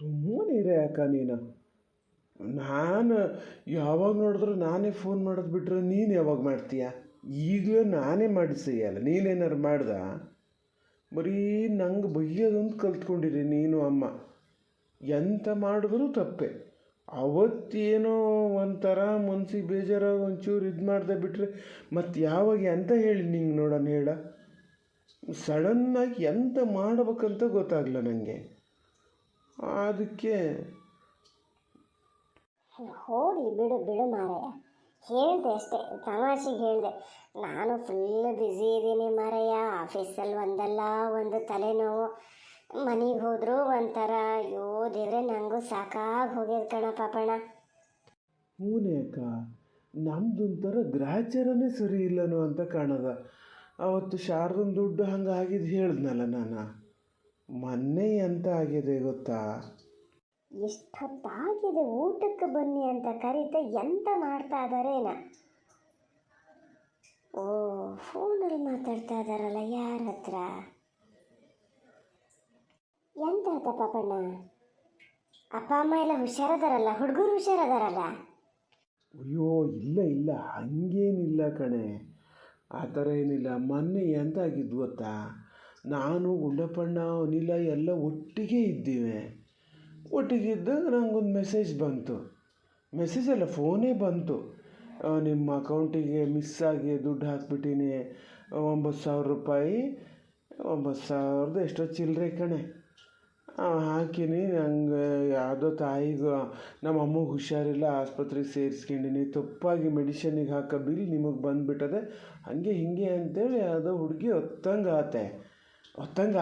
ಸುಮ್ಮನಿರೇ ಅಕ್ಕ ನೀನು. ನಾನು ಯಾವಾಗ ನೋಡಿದ್ರು ನಾನೇ ಫೋನ್ ಮಾಡೋದು ಬಿಟ್ಟರೆ ನೀನು ಯಾವಾಗ ಮಾಡ್ತೀಯ? ಈಗಲೂ ನಾನೇ ಮಾಡಿಸೆಯಲ್ಲ, ನೀನೇನಾರು ಮಾಡ್ದ? ಬರೀ ನಂಗೆ ಬೈಯೋದೊಂದು ಕಲ್ತ್ಕೊಂಡಿರಿ ನೀನು ಅಮ್ಮ. ಎಂತ ಮಾಡಿದ್ರೂ ತಪ್ಪೆ. ಅವತ್ತೇನೋ ಒಂಥರ ಮನ್ಸಿಗೆ ಬೇಜಾರಾಗಿ ಒಂಚೂರು ಇದು ಮಾಡಿದೆ ಬಿಟ್ಟರೆ ಮತ್ತು ಯಾವಾಗ ಎಂತ ಹೇಳಿ ನಿಂಗೆ ನೋಡೋಣ ಹೇಳ. ಸಡನ್ನಾಗಿ ಎಂತ ಮಾಡ್ಬೇಕಂತ ಗೊತ್ತಾಗಲ್ಲ ನನಗೆ. ಅದಕ್ಕೆ ಹೋಗಲಿ ಬಿಡು ಬಿಡು ಮಾರಯ್ಯ. ಹೇಳಿದೆ ಅಷ್ಟೇ, ತಮಾಷೆಗೆ ಹೇಳಿದೆ. ನಾನು ಫುಲ್ ಬ್ಯುಸಿ ಇದ್ದೀನಿ ಮಾರಯ್ಯ. ಆಫೀಸಲ್ಲಿ ಒಂದಲ್ಲ ಒಂದು ತಲೆನೋವು. ಮನೆಗೆ ಹೋದರೂ ಒಂಥರ ಅಯ್ಯೋ ದೇವ್ರೆ, ನನಗೂ ಸಾಕಾಗಿ ಹೋಗ್ಯದ ಕಣ ಪಾಪಣ. ಹೂನೇ ಅಕ್ಕ, ನಮ್ದೊಂಥರ ಗ್ರಾಚಾರನೇ ಸರಿ ಇಲ್ಲನೋ ಅಂತ ಕಾಣದ. ಅವತ್ತು ಶಾರದನ ದುಡ್ಡು ಹಂಗೆ ಆಗಿದ್ದು ಹೇಳಿದ್ನಲ್ಲ ನಾನು. ಮೊನ್ನೆ ಎಂತ ಆಗಿದೆ ಗೊತ್ತಾ? ಎಷ್ಟೊತ್ತಾಗಿದೆ, ಊಟಕ್ಕೆ ಬನ್ನಿ ಅಂತ ಕರೀತ ಎಂತ ಮಾಡ್ತಾ ಇದ್ದಾರೇನ? ಓ, ಫೋನಲ್ಲಿ ಮಾತಾಡ್ತಾ ಇದ್ದಾರಲ್ಲ ಯಾರ ಹತ್ರ? ಎಂತ ಆಯ್ತ ಪಾಪಣ್ಣ? ಅಪ್ಪ ಅಮ್ಮ ಎಲ್ಲ ಹುಷಾರದಾರಲ್ಲ? ಹುಡುಗರು ಹುಷಾರದಾರಲ್ಲ? ಅಯ್ಯೋ ಇಲ್ಲ ಇಲ್ಲ, ಹಂಗೇನಿಲ್ಲ ಕಣೆ, ಆ ಥರ ಏನಿಲ್ಲ. ಮೊನ್ನೆ ಎಂತ ಆಗಿದ್ದು ಗೊತ್ತಾ? ನಾನು ಗುಂಡಪ್ಪಣ್ಣ ಅನಿಲ ಎಲ್ಲ ಒಟ್ಟಿಗೆ ಇದ್ದೀವಿ. ಒಟ್ಟಿಗಿದ್ದಾಗ ನನಗೊಂದು ಮೆಸೇಜ್ ಬಂತು. ಮೆಸೇಜ್ ಅಲ್ಲ, ಫೋನೇ ಬಂತು. ನಿಮ್ಮ ಅಕೌಂಟಿಗೆ ಮಿಸ್ ಆಗಿ ದುಡ್ಡು ಹಾಕ್ಬಿಟ್ಟಿನಿ, 9,000 ರೂಪಾಯಿ, 9,000 ಎಷ್ಟೋ ಚಿಲ್ಲರೆ ಕಣೆ ಹಾಕಿನಿ. ನಂಗೆ ಯಾವುದೋ ತಾಯಿಗೂ ನಮ್ಮ ಅಮ್ಮಗೆ ಹುಷಾರಿಲ್ಲ, ಆಸ್ಪತ್ರೆಗೆ ಸೇರಿಸ್ಕೊಂಡಿನಿ, ತಪ್ಪಾಗಿ ಮೆಡಿಷನಿಗೆ ಹಾಕೋ ಬಿಲ್ ನಿಮಗೆ ಬಂದುಬಿಟ್ಟದೆ, ಹಾಗೆ ಹಿಂಗೆ ಅಂತೇಳಿ ಯಾವುದೋ ಹುಡುಗಿ ಹೊತ್ತಂಗೆ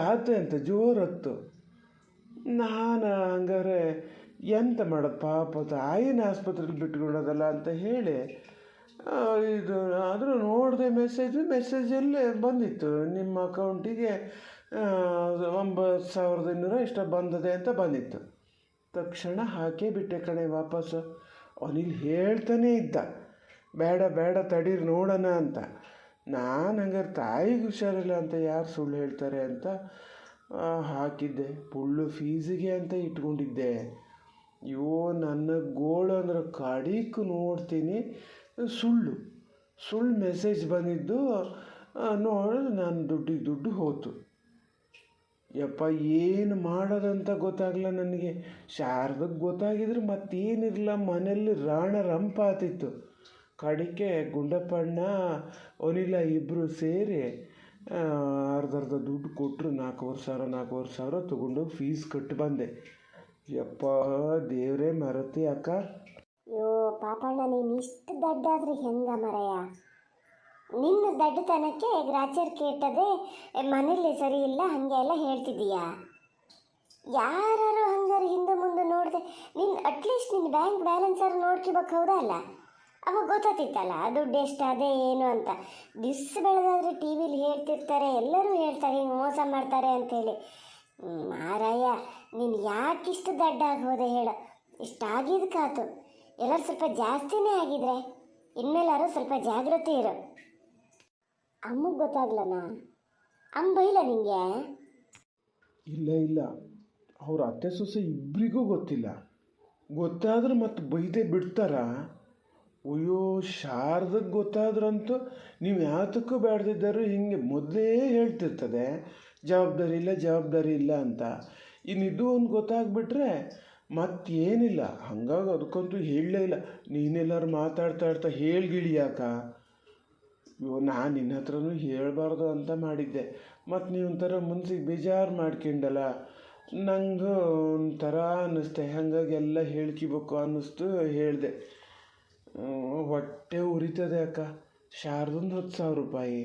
ಆತೆ ಅಂತ ಜೋರು ಹೊತ್ತು. ನಾನು ಹಂಗಾರೆ ಎಂತ ಮಾಡೋದು ಪಾಪ, ತಾಯಿನ ಆಸ್ಪತ್ರೆಗೆ ಬಿಟ್ಕೊಡೋದಲ್ಲ ಅಂತ ಹೇಳಿ ಇದು ಆದರೂ ನೋಡಿದೆ ಮೆಸೇಜಲ್ಲೇ ಬಂದಿತ್ತು, ನಿಮ್ಮ ಅಕೌಂಟಿಗೆ 9,200 ಇಷ್ಟ ಬಂದದೆ ಅಂತ ಬಂದಿತ್ತು. ತಕ್ಷಣ ಹಾಕೇ ಬಿಟ್ಟೆ ಕಣೆ ವಾಪಸ್ಸು. ಅನಿಲ್ ಹೇಳ್ತಾನೇ ಇದ್ದ, ಬೇಡ ಬೇಡ ತಡೀರಿ ನೋಡೋಣ ಅಂತ. ನಾನು ಹಂಗಾರೆ ತಾಯಿಗೆ ಹುಷಾರಿಲ್ಲ ಅಂತ ಯಾರು ಸುಳ್ಳು ಹೇಳ್ತಾರೆ ಅಂತ ಹಾಕಿದ್ದೆ. ಫುಲ್ಲು ಫೀಸಿಗೆ ಅಂತ ಇಟ್ಕೊಂಡಿದ್ದೆ. ಅಯ್ಯೋ, ನನ್ನ ಗೋಳು ಅಂದ್ರೆ ಕಡಿಕು ನೋಡ್ತೀನಿ ಸುಳ್ಳು ಮೆಸೇಜ್ ಬಂದಿದ್ದು ನೋಡಿ ನಾನು ದುಡ್ಡು ಹೋಯ್ತು. ಯಪ್ಪ, ಏನು ಮಾಡೋದಂತ ಗೊತ್ತಾಗಲ್ಲ ನನಗೆ. ಶಾರದಕ್ಕೆ ಗೊತ್ತಾಗಿದ್ರೆ ಮತ್ತೇನಿರಲ್ಲ, ಮನೆಯಲ್ಲಿ ರಂಪ ಆತಿತ್ತು. ಕಡಿಕೆ ಗುಂಡಪ್ಪಣ್ಣ ಅನಿಲ ಇಬ್ಬರು ಸೇರಿ ಅರ್ಧ ದುಡ್ಡು ಕೊಟ್ಟರು. 4,500 ತೊಗೊಂಡೋಗಿ ಫೀಸ್ ಕಟ್ಟಿ ಬಂದೆ. ಯಪ್ಪ ದೇವರೇ, ಮರತಿ ಅಕ್ಕ. ಅಯ್ಯೋ ಪಾಪಣ್ಣ, ನೀನು ಇಷ್ಟು ದಡ್ಡಾದ್ರೆ ಹೆಂಗ ಮರಯ್ಯ? ನಿನ್ನ ದಡ್ಡತನಕ್ಕೆ ಗ್ರಾಚಾರಕ್ಕೆ ಇಟ್ಟದೆ ಮನೇಲಿ ಸರಿ ಇಲ್ಲ ಹಾಗೆ ಎಲ್ಲ ಹೇಳ್ತಿದ್ದೀಯಾ? ಯಾರು ಹಂಗಾರೆ ಹಿಂದೆ ಮುಂದೆ ನೋಡಿದೆ ನೀನು ಅಟ್ಲೀಸ್ಟ್ ನಿನ್ನ ಬ್ಯಾಂಕ್ ಬ್ಯಾಲೆನ್ಸರು ನೋಡ್ಕೋಬೇಕು, ಹೌದಲ್ಲ? ಅವಾಗ ಗೊತ್ತಾಗ್ತಿತ್ತಲ್ಲ ದುಡ್ಡು ಎಷ್ಟು ಅದೇ ಏನು ಅಂತ. ದಿವ್ಸ ಬೆಳೆದಾದ್ರೆ ಟಿ ವಿಲಿ ಹೇಳ್ತಿರ್ತಾರೆ, ಎಲ್ಲರೂ ಹೇಳ್ತಾರೆ ಹಿಂಗೆ ಮೋಸ ಮಾಡ್ತಾರೆ ಅಂಥೇಳಿ. ಮಾರಾಯ, ನೀನು ಯಾಕಿಷ್ಟು ದಡ್ಡಾಗಿ ಹೋದೆ ಹೇಳು? ಇಷ್ಟಾಗಿದ್ದಕ್ಕಾತು. ಎಲ್ಲರೂ ಸ್ವಲ್ಪ ಜಾಸ್ತಿನೇ ಆಗಿದ್ರೆ ಇನ್ಮೇಲಾರು ಸ್ವಲ್ಪ ಜಾಗೃತಿ ಇರು. ಅಮ್ಮಗೆ ಗೊತ್ತಾಗ್ಲಣ್ಣ? ಅಮ್ಮ ಬೈಲ ನಿಂಗೆ? ಇಲ್ಲ, ಅವ್ರ ಅತ್ತೆ ಸೊಸೆ ಇಬ್ಬರಿಗೂ ಗೊತ್ತಿಲ್ಲ. ಗೊತ್ತಾದ್ರೆ ಮತ್ತೆ ಬೈದೆ ಬಿಡ್ತಾರಾ? ಅಯ್ಯೋ, ಶಾರದಕ್ಕೆ ಗೊತ್ತಾದ್ರಂತೂ ನೀವು ಯಾತಕ್ಕೂ ಬೇಡದಿದ್ದರು ಹಿಂಗೆ ಮೊದಲೇ ಹೇಳ್ತಿರ್ತದೆ, ಜವಾಬ್ದಾರಿ ಇಲ್ಲ ಅಂತ. ಇನ್ನಿದು ಒಂದು ಗೊತ್ತಾಗ್ಬಿಟ್ರೆ ಮತ್ತೇನಿಲ್ಲ. ಹಂಗಾಗಿ ಅದಕ್ಕಂತೂ ಹೇಳಲೇ ಇಲ್ಲ. ನೀನೆಲ್ಲರೂ ಮಾತಾಡ್ತಾ ಹೇಳ್ಗಿಳಿಯಾಕ? ಅಯ್ಯೋ, ನಾನು ನಿನ್ನ ಹತ್ರನೂ ಹೇಳಬಾರ್ದು ಅಂತ ಮಾಡಿದ್ದೆ. ಮತ್ತು ನೀವು ಒಂಥರ ಮನ್ಸಿಗೆ ಬೇಜಾರು ಮಾಡ್ಕೊಂಡಲ್ಲ, ನಂಗೆ ಒಂಥರ ಅನ್ನಿಸ್ತೆ. ಹಾಗಾಗಿ ಎಲ್ಲ ಹೇಳ್ಕಿಬೇಕು ಅನ್ನಿಸ್ತು, ಹೇಳಿದೆ. ಹೊಟ್ಟೆ ಉರಿತದೆ ಅಕ್ಕ. ಶಾರದಂದು 10,000 ರೂಪಾಯಿ,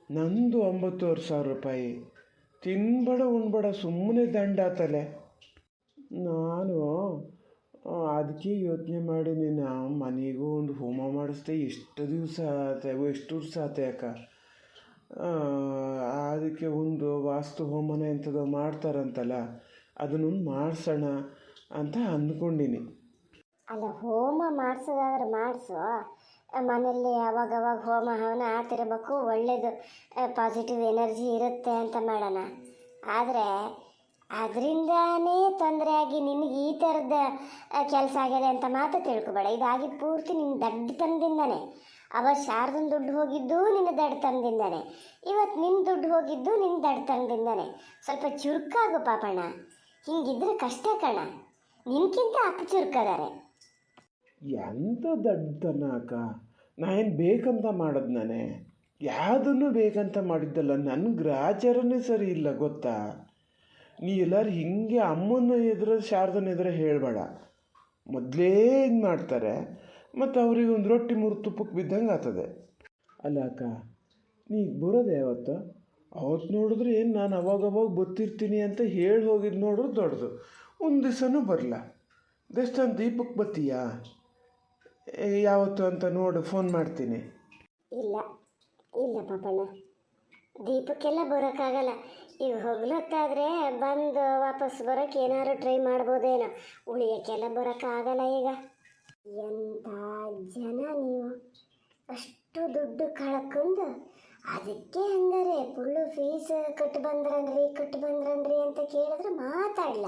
ನಂದು 9,500 ರೂಪಾಯಿ. ತಿನ್ಬೇಡ ಉಣ್ಬೇಡ, ಸುಮ್ಮನೆ ದಂಡಾತಲೆ. ನಾನು ಅದಕ್ಕೆ ಯೋಚನೆ ಮಾಡಿ ನೀನು ಮನೆಗೂ ಒಂದು ಹೋಮ ಮಾಡಿಸ್ದೆ. ಎಷ್ಟು ವರ್ಷ ಆತೆ ಅಕ್ಕ. ಅದಕ್ಕೆ ಒಂದು ವಾಸ್ತು ಹೋಮನ ಎಂಥದೋ ಮಾಡ್ತಾರಂತಲ್ಲ, ಅದನ್ನೊಂದು ಮಾಡಿಸೋಣ ಅಂತ ಅಂದ್ಕೊಂಡಿನಿ. ಅಲ್ಲ, ಹೋಮ ಮಾಡಿಸೋದಾದ್ರೆ ಮಾಡಿಸು. ಮನೆಯಲ್ಲಿ ಅವಾಗವಾಗ ಹೋಮ ಹವನ ಆಗ್ತಿರಬೇಕು, ಒಳ್ಳೆಯದು, ಪಾಸಿಟಿವ್ ಎನರ್ಜಿ ಇರುತ್ತೆ ಅಂತ ಮಾಡೋಣ. ಆದರೆ ಅದರಿಂದಾನೇ ತೊಂದರೆ ಆಗಿ ನಿನಗೆ ಈ ಥರದ ಕೆಲಸ ಆಗಿದೆ ಅಂತ ಮಾತ್ರ ತಿಳ್ಕೊಬೇಡ. ಇದಾಗಿ ಪೂರ್ತಿ ನಿನ್ನ ದಡ್ಡತನದಿಂದಾನೆ. ಅವ ಶಾರದನ ದುಡ್ಡು ಹೋಗಿದ್ದು ನಿನ್ನ ದಡ್ಡತನದಿಂದಾನೆ, ಇವತ್ತು ನಿನ್ನ ದುಡ್ಡು ಹೋಗಿದ್ದು ನಿನ್ನ ದಡ್ಡತನದಿಂದಾನೆ. ಸ್ವಲ್ಪ ಚುರುಕಾಗು ಪಾಪಣ್ಣ, ಹಿಂಗಿದ್ರೆ ಕಷ್ಟ ಕಣ. ನಿನ್ಕಿಂತ ಅಪ್ಪ ಚುರುಕದಾರೆ. ಎಂಥ ದಡ್ಡತನ ಅಕ್ಕ, ನಾ ಏನು ಬೇಕಂತ ಮಾಡೋದು ನಾನೇ? ಯಾವುದನ್ನು ಬೇಕಂತ ಮಾಡಿದ್ದಲ್ಲ. ನನ್ನ ಗ್ರಾಚಾರನೇ ಸರಿ ಇಲ್ಲ ಗೊತ್ತಾ? ನೀ ಎಲ್ಲರೂ ಹಿಂಗೆ ಅಮ್ಮನ ಎದುರು ಶಾರದನ ಎದುರು ಹೇಳಬೇಡ. ಮೊದಲೇ ಇದು ಮಾಡ್ತಾರೆ, ಮತ್ತು ಅವ್ರಿಗೆ ಒಂದು ರೊಟ್ಟಿ ಮೂರು ತುಪ್ಪಕ್ಕೆ ಬಿದ್ದಂಗೆ ಆಗ್ತದೆ. ಅಲ್ಲ ಅಕ್ಕ, ನೀ ಬರೋದು ಯಾವತ್ತು? ಅವತ್ತು ನೋಡಿದ್ರೆ ಏನು ನಾನು ಅವಾಗವಾಗ ಬರ್ತಿರ್ತೀನಿ ಅಂತ ಹೇಳಿ ಹೋಗಿದ್ದು ನೋಡ್ರು ದೊಡ್ಡದು. ಒಂದು ದಿವಸನೂ ಬರಲ್ಲ. ದೇವಸ್ಥಾನ ದೀಪಕ್ಕೆ ಬತ್ತೀಯಾ ಯಾವತ್ತು ಅಂತ ನೋಡು, ಫೋನ್ ಮಾಡ್ತೀನಿ. ಇಲ್ಲ ಇಲ್ಲ ಪಾಪಣ್ಣ, ದೀಪಕ್ಕೆಲ್ಲ ಬರೋಕ್ಕಾಗಲ್ಲ. ಈಗ ಹೊಗ್ಲೊತ್ತಾದರೆ ಬಂದು ವಾಪಸ್ ಬರೋಕ್ಕೆ ಏನಾದ್ರು ಟ್ರೈ ಮಾಡ್ಬೋದೇನೋ, ಉಳಿಯೋಕ್ಕೆಲ್ಲ ಬರೋಕ್ಕಾಗಲ್ಲ ಈಗ. ಎಂಥ ಜನ ನೀವು, ಅಷ್ಟು ದುಡ್ಡು ಕಳ್ಕೊಂಡು ಅದಕ್ಕೆ ಹಂಗಾರೆ ಫುಲ್ಲು ಫೀಸ್ ಕಟ್ಟು ಬಂದ್ರನ್ರಿ ಅಂತ ಕೇಳಿದ್ರೆ ಮಾತಾಡಲ್ಲ.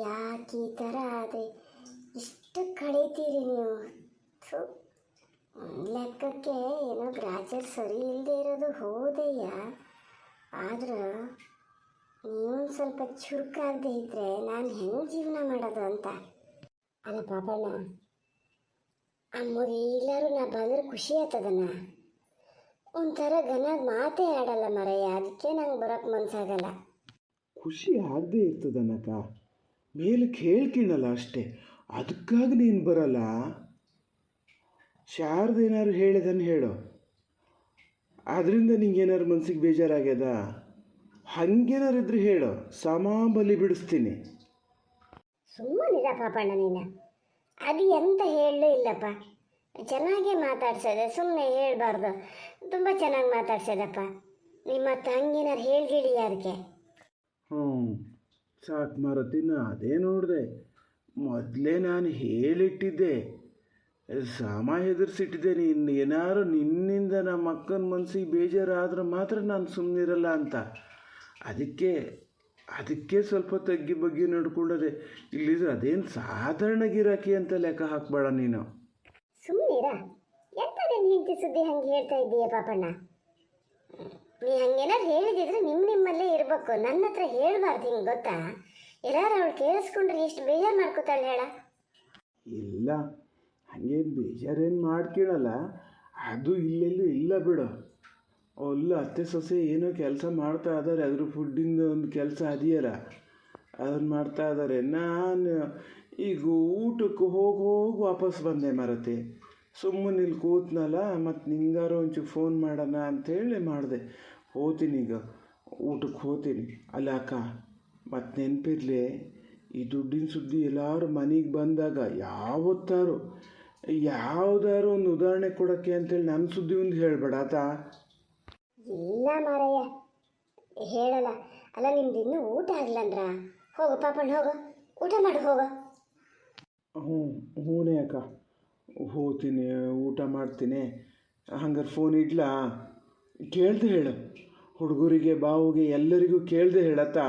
ಯಾಕೆ ಈ ಥರ ಆದರೆ ಇಷ್ಟು ಕಳೀತೀರಿ ನೀವು? ಒಂದು ಲೆಕ್ಕಕ್ಕೆ ಏನೋ ಗ್ರಾಚಾರ ಸರಿ ಇಲ್ಲದೆ ಇರೋದು ಹೌದಯ್ಯ, ಆದ್ರೆ ನೀವೊಂದು ಸ್ವಲ್ಪ ಚುರುಕಾಗದೆ ಇದ್ದರೆ ನಾನು ಹೆಂಗೆ ಜೀವನ ಮಾಡೋದು ಅಂತ. ಅಲ್ಲ ಪಾಪಣ್ಣ, ಅಮ್ಮಗೆ ಎಲ್ಲರೂ ನಾ ಬಂದ್ರೆ ಖುಷಿ ಆಗ್ತದಣ್ಣ. ಒಂಥರ ಗನಾಗ ಮಾತೇ ಆಡಲ್ಲ ಮರಯ್ಯ, ಅದಕ್ಕೆ ನಂಗೆ ಬರೋಕ್ಕೆ ಮನಸ್ಸಾಗಲ್ಲ. ಖುಷಿ ಆಗದೆ ಇರ್ತದನಕ್ಕ, ಮೇಲೆ ಕೇಳ್ಕಿಣಲ್ಲ ಅಷ್ಟೇ, ಅದಕ್ಕಾಗಿ ನೀನು ಬರಲ್ಲ. ಶಾರದೇನಾದ್ರು ಹೇಳಿದನ್ನು ಹೇಳು, ಅದರಿಂದ ನಿಂಗೇನಾದ್ರು ಮನ್ಸಿಗೆ ಬೇಜಾರಾಗ್ಯದ? ಹಂಗೇನಾರು ಇದ್ರೆ ಹೇಳು, ಬಲಿ ಬಿಡಿಸ್ತೀನಿ. ಸುಮ್ಮನಿರ ಪಾಪಣ್ಣ ನೀನು, ಅದು ಎಂತ ಹೇಳಲೂ ಇಲ್ಲಪ್ಪ. ಚೆನ್ನಾಗೇ ಮಾತಾಡ್ಸೋದೆ, ಸುಮ್ಮನೆ ಹೇಳಬಾರ್ದು. ತುಂಬ ಚೆನ್ನಾಗಿ ಮಾತಾಡ್ಸೋದಪ್ಪ. ನಿಮ್ಮ ಹಂಗೇನಾರು ಹೇಳ್ಗಿಡಿ ಅದಕ್ಕೆ. ಸಾಕು ಮಾರತಿನ, ಅದೇ ನೋಡಿದೆ. ಮೊದಲೇ ನಾನು ಹೇಳಿಟ್ಟಿದ್ದೆ, ಹೆದರ್ಸಿಟ್ಟಿದ್ದೆ. ನೀನು ಏನಾರು ನಿನ್ನಿಂದ ನಮ್ಮ ಅಕ್ಕನ ಮನಸ್ಸಿಗೆ ಬೇಜಾರಾದ್ರೆ ಮಾತ್ರ ನಾನು ಸುಮ್ಮನಿರಲ್ಲ ಅಂತ. ಅದಕ್ಕೆ ಸ್ವಲ್ಪ ತಗ್ಗಿ ಬಗ್ಗೆ ನಡ್ಕೊಂಡದೆ. ಇಲ್ಲಿದ್ರೆ ಅದೇನು ಸಾಧಾರಣ ಗಿರಾಕಿ ಅಂತ ಲೆಕ್ಕ ಹಾಕ್ಬೇಡ ನೀನು. ಸುಮ್ಮನಿರ, ಎಂಥದೇನು ಹಿಂತಿ ಸುದ್ದಿ ಹಂಗೆ ಹೇಳ್ತಾ ಇದ್ದೀಯ ಪಾಪಣ್ಣ? ನೀ ಹಂಗೇನಾರು ಹೇಳಿದಿದ್ರೆ ನಿಮ್ಮಲ್ಲೇ ಇರಬೇಕು, ನನ್ನ ಹತ್ರ ಹೇಳಬಾರ್ದು. ಹಿಂಗೆ ಗೊತ್ತಾ? ಎಲ್ಲಾರು ಅವಳು ಕೇಳಿಸ್ಕೊಂಡ್ರೆ ಎಷ್ಟು ಬೇಜಾರು ಮಾಡ್ಕೋತಾಳೆ ಹೇಳ? ಇಲ್ಲ, ಹಾಗೇನು ಬೇಜಾರೇನು ಮಾಡ್ಕೀಳಲ್ಲ. ಅದು ಇಲ್ಲೆಲ್ಲೂ ಇಲ್ಲ ಬಿಡು. ಅಲ್ಲ ಅತ್ತೆ ಸೊಸೆ ಏನೋ ಕೆಲಸ ಮಾಡ್ತಾ ಇದ್ದಾರೆ, ಅದ್ರ ಫುಡ್ಡಿಂದ ಒಂದು ಕೆಲಸ ಅದೆಯಲ್ಲ, ಅದನ್ನು ಮಾಡ್ತಾ ಇದ್ದಾರೆ. ನಾನು ಈಗ ಊಟಕ್ಕೆ ಹೋಗಿ ವಾಪಸ್ ಬಂದೆ ಮರತೆ. ಸುಮ್ಮನೆ ಇಲ್ಲಿ ಕೂತ್ನಲ್ಲ, ಮತ್ತು ನಿಂಗಾರು ಒಂಚೂರು ಫೋನ್ ಮಾಡೋಣ ಅಂಥೇಳಿ ಮಾಡಿದೆ. ಹೋಗ್ತೀನಿ ಈಗ, ಊಟಕ್ಕೆ ಹೋಗ್ತೀನಿ. ಅಲ್ಲ ಅಕ್ಕ, ಮತ್ತು ನೆನಪಿರಲಿ, ಈ ದುಡ್ಡಿನ ಸುದ್ದಿ ಎಲ್ಲರೂ ಮನೆಗೆ ಬಂದಾಗ ಯಾವುದಾದ್ರು ಒಂದು ಉದಾಹರಣೆ ಕೊಡೋಕ್ಕೆ ಅಂತೇಳಿ ನನ್ನ ಸುದ್ದಿ ಒಂದು ಹೇಳಬೇಡ ಆತಾ? ಇಲ್ಲ ಮಾರಯ್ಯ, ಹೇಳಲ್ಲ. ಅಲ್ಲ ನಿಮ್ದು ಇನ್ನೂ ಊಟ ಆಗಲಂದ್ರ? ಹೋಗು ಪಾಪಣ್ಣ, ಹೋಗು, ಊಟ ಮಾಡಿ ಹೋಗು. ಹ್ಞೂನೇ ಅಕ್ಕ, ಹೋಗ್ತೀನಿ, ಊಟ ಮಾಡ್ತೀನಿ. ಹಂಗಾರೆ ಫೋನ್ ಇಡ್ಲಾ? ಕೇಳ್ದೆ ಹೇಳು, ಹುಡುಗರಿಗೆ ಬಾವುಗೆ ಎಲ್ಲರಿಗೂ ಕೇಳ್ದೆ ಹೇಳತ್ತಾ?